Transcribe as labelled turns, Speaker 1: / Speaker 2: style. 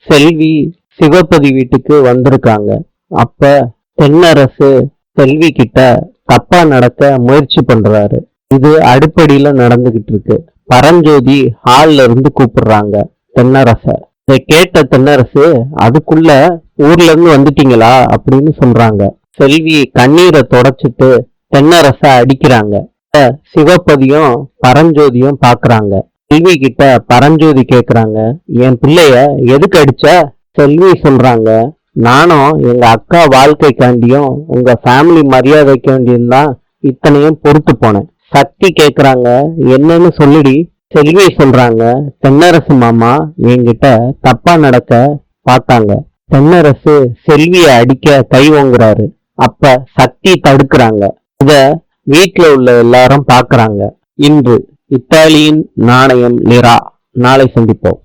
Speaker 1: செல்வி சிவபதி வீட்டுக்கு வந்திருக்காங்க. அப்ப தென்னரசு செல்வி கிட்ட தப்பா நடக்க முயற்சி பண்றாரு. இது அடுப்படியில நடந்துகிட்டு இருக்கு. பரஞ்சோதி ஹால்ல இருந்து கூப்பிடுறாங்க தென்னரச. இதை கேட்ட தென்னரசு, அதுக்குள்ள ஊர்ல இருந்து வந்துட்டீங்களா அப்படின்னு சொல்றாங்க. செல்வி கண்ணீரை தொடச்சிட்டு தென்னரச அடிக்கிறாங்க. சிவபதியும் பரஞ்சோதியும் பாக்குறாங்க. செல்வி கிட்ட பரஞ்சோதி கேக்குறாங்க, என் பிள்ளைய எதுக்கு அடிச்ச? செல்வி சொல்றாங்க, நானும் எங்க அக்கா வாழ்க்கைக்காண்டியும் உங்க ஃபேமிலி மரியாதைக்காண்டியும் தான் இத்தனையும் பொறுத்து போனேன். சக்தி கேக்குறாங்க, என்னன்னு சொல்லிடி. செல்வி சொல்றாங்க, தென்னரசு மாமா என்கிட்ட தப்பா நடக்க பார்த்தாங்க. தென்னரசு செல்விய அடிக்க கை ஓங்குறாரு. அப்ப சக்தி தடுக்கிறாங்க. இத வீட்டுல உள்ள எல்லாரும் பாக்குறாங்க. இன்று இத்தாலியின் நாணயம் லிரா. நாளை சந்திப்போம்.